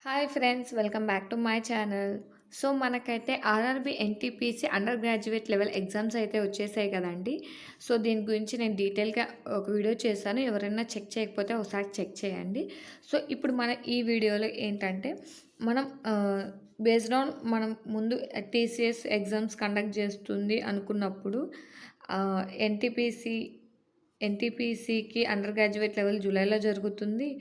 Hi friends, welcome back to my channel. So మనకైతే RRB NTPC under graduate level exams అయితే వచ్చేసాయి కదండి. So దీని గురించి నేను డీటెయిల్గా ఒక వీడియో చేశాను. ఎవరైనా చెక్ చేయకపోతే ఒకసారి చెక్ చేయండి. సో ఇప్పుడు మన ఈ వీడియోలో ఏంటంటే మనం బేస్డ్ ఆన్ మనం ముందు టీసీఎస్ ఎగ్జామ్స్ కండక్ట్ చేస్తుంది అనుకున్నప్పుడు ఎన్టీపీసీ ఎన్టీపీసీకి అండర్ గ్రాడ్యుయేట్ లెవెల్ జూలైలో జరుగుతుంది.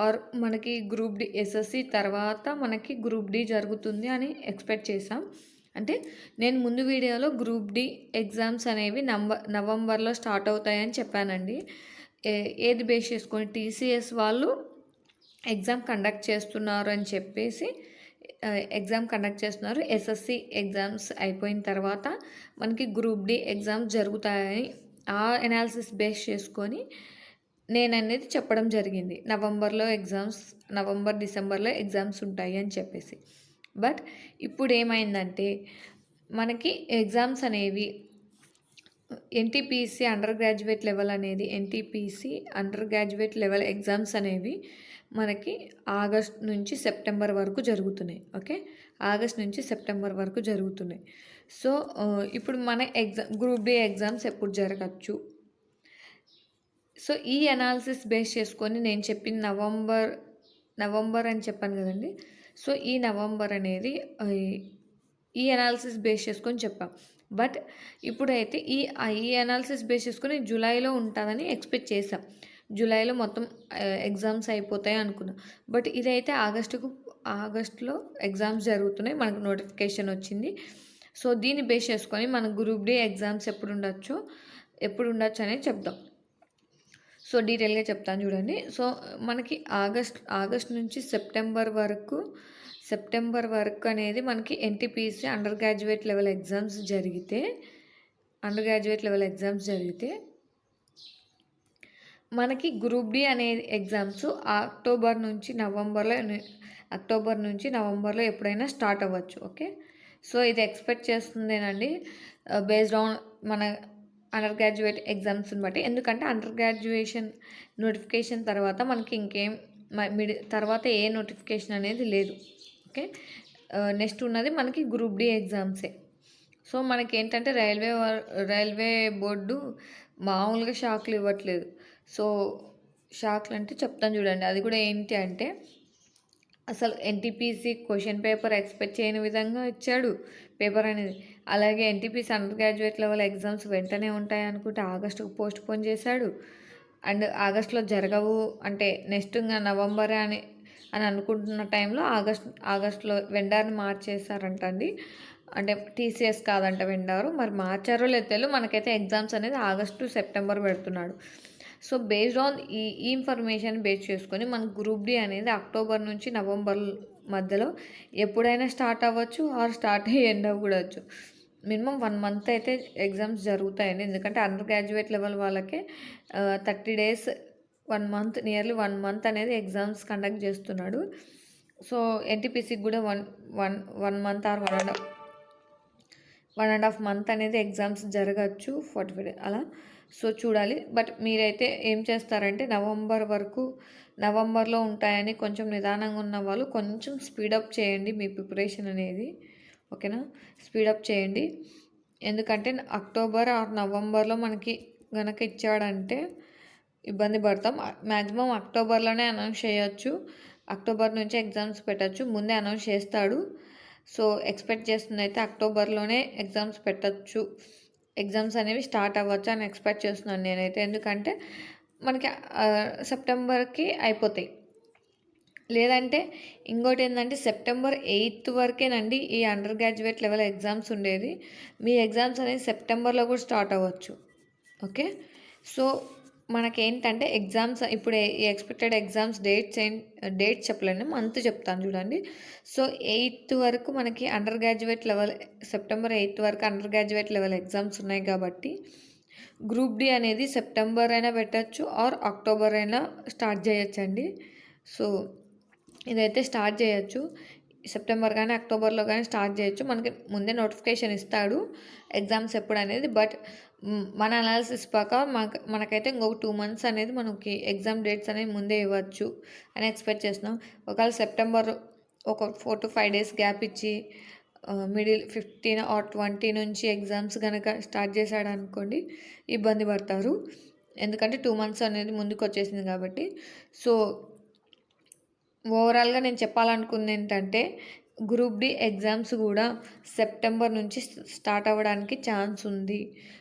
ఆర్ మనకి గ్రూప్ డి ఎస్ఎస్సి తర్వాత మనకి గ్రూప్ డి జరుగుతుంది అని ఎక్స్పెక్ట్ చేసాం. అంటే నేను ముందు వీడియోలో గ్రూప్ డి ఎగ్జామ్స్ అనేవి నవంబర్లో స్టార్ట్ అవుతాయని చెప్పానండి. ఏది బేస్ చేసుకొని టీసీఎస్ వాళ్ళు ఎగ్జామ్ కండక్ట్ చేస్తున్నారు అని చెప్పేసి ఎగ్జామ్ కండక్ట్ చేస్తున్నారు. ఎస్ఎస్సి ఎగ్జామ్స్ అయిపోయిన తర్వాత మనకి గ్రూప్ డి ఎగ్జామ్స్ జరుగుతాయని ఆ ఎనాలిసిస్ బేస్ చేసుకొని నేననేది చెప్పడం జరిగింది. నవంబర్ డిసెంబర్లో ఎగ్జామ్స్ ఉంటాయి అని చెప్పేసి. బట్ ఇప్పుడు ఏమైందంటే మనకి ఎగ్జామ్స్ అనేవి NTPC under graduate level exams అనేవి మనకి ఆగస్ట్ నుంచి సెప్టెంబర్ వరకు జరుగుతున్నాయి. ఓకే, ఆగస్ట్ నుంచి సెప్టెంబర్ వరకు జరుగుతున్నాయి. సో ఇప్పుడు మన గ్రూప్ డి ఎగ్జామ్స్ ఎప్పుడు జరగచ్చు? సో ఈ అనాలిసిస్ బేస్ చేసుకొని నేను చెప్పిన నవంబర్ అని చెప్పాను కదండి. సో ఈ నవంబర్ అనేది ఈ అనాలిసిస్ బేస్ చేసుకొని చెప్పాం. బట్ ఇప్పుడైతే ఈ అనాలిసిస్ బేస్ చేసుకొని జూలైలో ఉంటుందని ఎక్స్పెక్ట్ చేసాం. జూలైలో మొత్తం ఎగ్జామ్స్ అయిపోతాయి అనుకున్నాం. బట్ ఇదైతే ఆగస్టులో ఎగ్జామ్స్ జరుగుతున్నాయి, మనకు నోటిఫికేషన్ వచ్చింది. సో దీన్ని బేస్ చేసుకొని మన గ్రూప్ డి ఎగ్జామ్స్ ఎప్పుడు ఉండొచ్చు అనేది చెప్దాం. సో డీటెయిల్గా చెప్తాను చూడండి. సో మనకి ఆగస్ట్ నుంచి సెప్టెంబర్ వరకు అనేది మనకి NTPC under graduate level exams జరిగితే మనకి గ్రూప్ డి అనే ఎగ్జామ్స్ అక్టోబర్ నుంచి నవంబర్లో ఎప్పుడైనా స్టార్ట్ అవ్వచ్చు. ఓకే, సో ఇది ఎక్స్పెక్ట్ చేస్తుందేనండి బేస్డ్ ఆన్ మన అండర్ గ్రాడ్యుయేట్ ఎగ్జామ్స్ని బట్టి. ఎందుకంటే అండర్ గ్రాడ్యుయేషన్ నోటిఫికేషన్ తర్వాత మనకి ఇంకేం తర్వాత ఏ నోటిఫికేషన్ అనేది లేదు. ఓకే, నెక్స్ట్ ఉన్నది మనకి గ్రూప్ డి ఎగ్జామ్సే. సో మనకి ఏంటంటే రైల్వే బోర్డు మామూలుగా షాక్లు ఇవ్వట్లేదు. సో షాక్లు అంటే చెప్తాను చూడండి. అది కూడా ఏంటి అంటే అసలు ఎన్టీపీసీ క్వశ్చన్ పేపర్ ఎక్స్పెక్ట్ చేయని విధంగా ఇచ్చాడు పేపర్ అనేది. అలాగే NTPC under graduate level exams వెంటనే ఉంటాయి అనుకుంటే ఆగస్టుకు పోస్ట్ పోన్ చేశాడు. అండ్ ఆగస్టులో జరగవు అంటే నెక్స్ట్ ఇంకా నవంబరే అని అనుకుంటున్న టైంలో ఆగస్టులో వెండర్ని మార్చేశారంట అండి. అంటే టీసీఎస్ కాదంట వెండారు. మరి మార్చారో లేదో తెలియదు. మనకైతే ఎగ్జామ్స్ అనేది ఆగస్టు సెప్టెంబర్ పెడుతున్నాడు. సో బేస్డ్ ఆన్ ఈ ఇన్ఫర్మేషన్ బేస్ చేసుకొని మన గ్రూప్ డి అనేది అక్టోబర్ నుంచి నవంబర్ మధ్యలో ఎప్పుడైనా స్టార్ట్ అవ్వచ్చు, ఆర్ స్టార్ట్ అయ్యి ఎండ్ అవ్వకూడవచ్చు. మినిమం 1 మంత్ అయితే ఎగ్జామ్స్ జరుగుతాయండి. ఎందుకంటే అండర్ గ్రాడ్యుయేట్ లెవెల్ వాళ్ళకే 30 డేస్, 1 మంత్, నియర్లీ 1 మంత్ అనేది ఎగ్జామ్స్ కండక్ట్ చేస్తున్నాడు. సో ఎన్టీపీసీకి కూడా వన్ మంత్ ఆర్ 1.5 మంత్ అనేది ఎగ్జామ్స్ జరగచ్చు, 45 డేస్ అలా. సో చూడాలి. బట్ మీరైతే ఏం చేస్తారంటే నవంబర్లో ఉంటాయని కొంచెం నిదానంగా ఉన్న వాళ్ళు కొంచెం స్పీడప్ చేయండి మీ ప్రిపరేషన్ అనేది. ఓకేనా, స్పీడప్ చేయండి. ఎందుకంటే అక్టోబర్ ఆర్ నవంబర్లో మనకి కనుక ఇచ్చాడంటే ఇబ్బంది పడతాం. మ్యాక్సిమం అక్టోబర్లోనే అనౌన్స్ చేయొచ్చు. అక్టోబర్ నుంచి ఎగ్జామ్స్ పెట్టచ్చు, ముందే అనౌన్స్ చేస్తాడు. సో ఎక్స్పెక్ట్ చేస్తుంది అయితే అక్టోబర్లోనే ఎగ్జామ్స్ పెట్టచ్చు, ఎగ్జామ్స్ అనేవి స్టార్ట్ అవ్వచ్చు అని ఎక్స్పెక్ట్ చేస్తున్నాను నేనైతే. ఎందుకంటే మనకి సెప్టెంబర్కి అయిపోతాయి. లేదంటే ఇంకోటి ఏంటంటే సెప్టెంబర్ 8 వరకేనండి ఈ అండర్ గ్రాడ్యుయేట్ లెవెల్ ఎగ్జామ్స్ ఉండేది. మీ ఎగ్జామ్స్ అనేది సెప్టెంబర్లో కూడా స్టార్ట్ అవ్వచ్చు. ఓకే, సో మనకేంటంటే ఎగ్జామ్స్ ఇప్పుడు ఈ ఎక్స్పెక్టెడ్ ఎగ్జామ్స్ డేట్స్ చెప్పలేను, మంత్ చెప్తాను చూడండి. సో 8 వరకు మనకి సెప్టెంబర్ 8 వరకు అండర్ గ్రాడ్యుయేట్ లెవెల్ ఎగ్జామ్స్ ఉన్నాయి కాబట్టి గ్రూప్ డి అనేది సెప్టెంబర్ అయినా పెట్టచ్చు, ఆర్ అక్టోబర్ అయినా స్టార్ట్ చేయొచ్చండి. సో ఇదైతే స్టార్ట్ చేయొచ్చు, సెప్టెంబర్ కానీ అక్టోబర్లో కానీ స్టార్ట్ చేయొచ్చు. మనకి ముందే నోటిఫికేషన్ ఇస్తాడు ఎగ్జామ్స్ ఎప్పుడు అనేది. బట్ మన అనాలిసిస్ ప్రకారం మనకైతే ఇంకొక 2 మంత్స్ అనేది మనకి ఎగ్జామ్ డేట్స్ అనేవి ముందే ఇవ్వచ్చు అని ఎక్స్పెక్ట్ చేస్తున్నాం. ఒకవేళ ఒక 4-5 డేస్ గ్యాప్ ఇచ్చి మిడిల్ 15 ఆర్ 20 నుంచి ఎగ్జామ్స్ గనక స్టార్ట్ చేశాడనుకోండి ఇబ్బంది పడతారు. ఎందుకంటే 2 మంత్స్ అనేది ముందుకొచ్చేసింది కాబట్టి. సో, ఓవరాల్‌గా నేను చెప్పాలనుకుంది ఏంటంటే, గ్రూప్ డి ఎగ్జామ్స్ గూడా సెప్టెంబర్ నుంచి స్టార్ట్ అవ్వడానికి ఛాన్స్ ఉంది.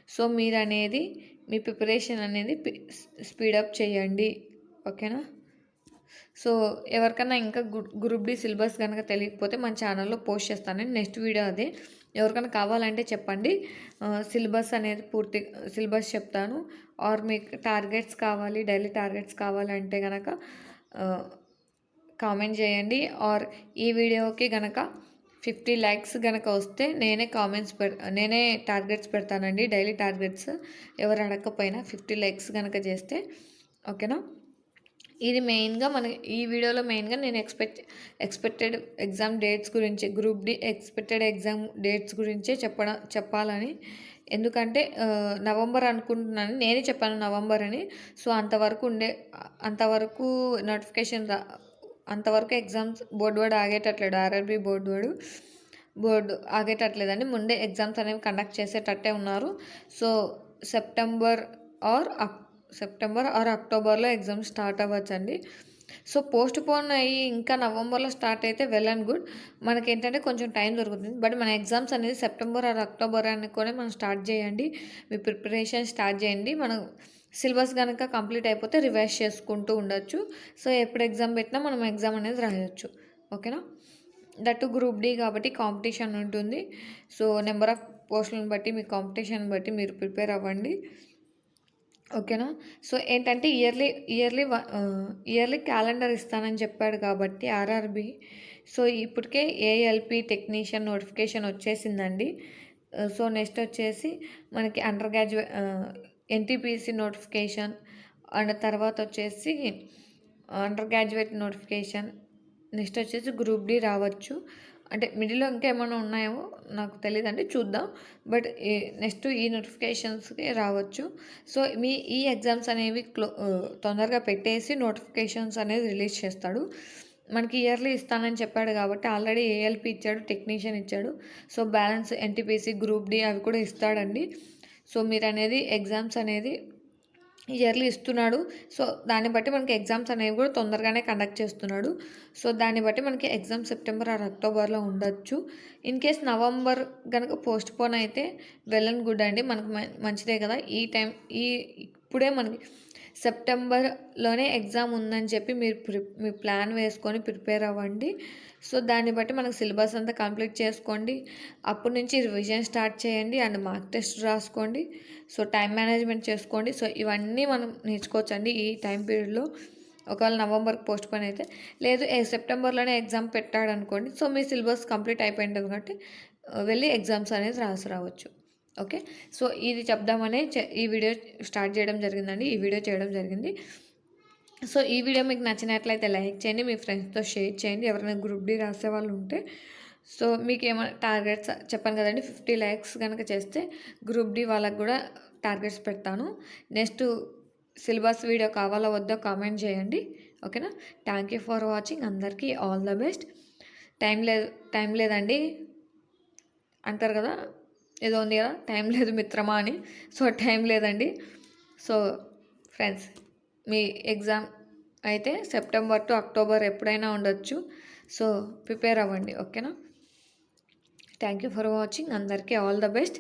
సో, మీరనేది మీ ప్రిపరేషన్ అనేది స్పీడప్ చేయండి. ఓకేనా? సో, ఎవరికన్నా ఇంకా గ్రూప్ డి సిలబస్ గనక తెలియకపోతే మన ఛానల్‌లో పోస్ట్ చేస్తాను. నెక్స్ట్ వీడియో అదే. ఎవరికైనా కావాలంటే చెప్పండి. సిలబస్ అనేది పూర్తి సిలబస్ చెప్తాను. ఆర్ మీకు టార్గెట్స్ కావాలి, డైలీ టార్గెట్స్ కావాలంటే గనక కామెంట్ చేయండి. ఆర్ ఈ వీడియోకి గనక 50 లైక్స్ గనక వస్తే నేనే టార్గెట్స్ పెడతానండి. డైలీ టార్గెట్స్ ఎవరు అడగకపోయినా 50 లైక్స్ గనక చేస్తే. ఓకేనా? ఇది మెయిన్‌గా ఈ వీడియోలో మెయిన్‌గా నేను ఎక్స్‌పెక్టెడ్ ఎగ్జామ్ డేట్స్ గురించి, group D expected exam dates గురించే చెప్పాలని. ఎందుకంటే నవంబర్ అనుకుంటున్నాను. నేనే చెప్పాను నవంబర్ అని. సో, అంతవరకు నోటిఫికేషన్ అంతవరకు ఎగ్జామ్స్ బోర్డు ఆగేటట్లేడు. ఆర్ఆర్‌బీ బోర్డు ఆగేటట్లేదండి. ముందే ఎగ్జామ్స్ అనేవి కండక్ట్ చేసేటట్టే ఉన్నారు. సో, సెప్టెంబర్ ఆర్ అక్టోబర్లో ఎగ్జామ్స్ స్టార్ట్ అవ్వచ్చండి. సో, పోస్ట్‌పోన్ అయ్యి ఇంకా నవంబర్లో స్టార్ట్ అయితే వెల్ అండ్ గుడ్. మనకేంటంటే కొంచెం టైం దొరుకుతుంది. బట్ మన ఎగ్జామ్స్ అనేది సెప్టెంబర్ ఆర్ అక్టోబర్ అనుకోని మనం స్టార్ట్ చేయండి. మీ ప్రిపరేషన్ స్టార్ట్ చేయండి. మనం సిలబస్ గనక కంప్లీట్ అయిపోతే రివైజ్ చేసుకుంటూ ఉండొచ్చు. సో, ఎప్పుడు ఎగ్జామ్ పెట్టినా మనం ఎగ్జామ్ అనేది రాయొచ్చు. ఓకేనా? దట్టు గ్రూప్ డి కాబట్టి కాంపిటీషన్ ఉంటుంది. సో, నెంబర్ ఆఫ్ పోస్టులను బట్టి మీ కాంపిటీషన్ బట్టి మీరు ప్రిపేర్ అవ్వండి. ఓకేనా? సో, ఏంటంటే ఇయర్లీ క్యాలెండర్ ఇస్తానని చెప్పాడు కాబట్టి ఆర్ఆర్‌బీ. సో, ఇప్పటికే ఏఎల్‌పీ టెక్నీషియన్ నోటిఫికేషన్ వచ్చేసిందండి. సో, నెక్స్ట్ వచ్చేసి మనకి ఎన్టీపీసీ నోటిఫికేషన్ అండ్ తర్వాత వచ్చేసి అండర్ గ్రాడ్యుయేట్ నోటిఫికేషన్. నెక్స్ట్ వచ్చేసి గ్రూప్ డి రావచ్చు. అంటే మిడిల్‌లో ఇంకా ఏమైనా ఉన్నాయో నాకు తెలీదండి. చూద్దాం. బట్ నెక్స్ట్ ఈ నోటిఫికేషన్స్‌కి రావచ్చు. సో, ఈ ఎగ్జామ్స్ అనేవి తొందరగా పెట్టేసి నోటిఫికేషన్స్ అనేది రిలీజ్ చేస్తాడు. మనకి ఇయర్లీ ఇస్తానని చెప్పాడు కాబట్టి ఆల్రెడీ ఏఎల్‌పీ ఇచ్చాడు, టెక్నీషియన్ ఇచ్చాడు. So, balance NTPC, group D అవి కూడా ఇస్తాడండి. సో, మీరనేది ఎగ్జామ్స్ అనేది ఇయర్లీ ఇస్తున్నాడు. సో, దాన్ని బట్టి మనకి ఎగ్జామ్స్ అనేవి కూడా తొందరగానే కండక్ట్ చేస్తున్నాడు. సో, దాన్ని బట్టి మనకి ఎగ్జామ్ సెప్టెంబర్ ఆర్ అక్టోబర్లో ఉండొచ్చు. ఇన్ కేస్ నవంబర్ గనక పోస్ట్‌పోన్ అయితే వెల్ అండ్ గుడ్ అండి. మనకు మంచిదే కదా! ఇప్పుడే మనకి సెప్టెంబర్‌లోనే ఎగ్జామ్ ఉందని చెప్పి మీ ప్లాన్ వేసుకొని ప్రిపేర్ అవ్వండి. సో, దాన్ని బట్టి మనకు సిలబస్ అంతా కంప్లీట్ చేసుకోండి. అప్పటి నుంచి రివిజన్ స్టార్ట్ చేయండి అండ్ మార్క్ టెస్ట్ రాసుకోండి. సో, టైం మేనేజ్మెంట్ చేసుకోండి. సో, ఇవన్నీ మనం నేర్చుకోవచ్చండి ఈ టైం పీరియడ్‌లో. ఒకవేళ నవంబర్‌కి పోస్ట్‌పోన్ అయితే, లేదు సెప్టెంబర్‌లోనే ఎగ్జామ్ పెట్టాడనుకోండి. సో, మీ సిలబస్ కంప్లీట్ అయిపోయి ఉంటుంది కాబట్టి వెళ్ళి ఎగ్జామ్స్ అనేది రావచ్చు. ఓకే. సో, ఇది చెప్దామనే ఈ వీడియో స్టార్ట్ చేయడం జరిగిందండి. ఈ వీడియో చేయడం జరిగింది. సో, ఈ వీడియో మీకు నచ్చినట్లయితే లైక్ చేయండి. మీ ఫ్రెండ్స్‌తో షేర్ చేయండి. ఎవరైనా గ్రూప్ డి రాసేవాళ్ళు ఉంటే. సో, మీకేమైనా టార్గెట్స్ చెప్పాను కదండీ 50 లైక్స్ గనక చేస్తే గ్రూప్ డి వాళ్ళకి కూడా టార్గెట్స్ పెడతాను. నెక్స్ట్ సిలబస్ వీడియో కావాలో వద్దో కామెంట్ చేయండి. ఓకేనా? Thank you for watching. అందరికీ ఆల్ ద బెస్ట్. టైం లేదండి అంటారు కదా! ఏదో ఉంది కదా! టైం లేదు మిత్రమా అని. సో, టైం లేదండి. సో, ఫ్రెండ్స్ మీ ఎగ్జామ్ అయితే సెప్టెంబర్ టు అక్టోబర్ ఎప్పుడైనా ఉండొచ్చు. సో, ప్రిపేర్ అవ్వండి. ఓకేనా? Thank you for watching. అందరికీ ఆల్ ద బెస్ట్.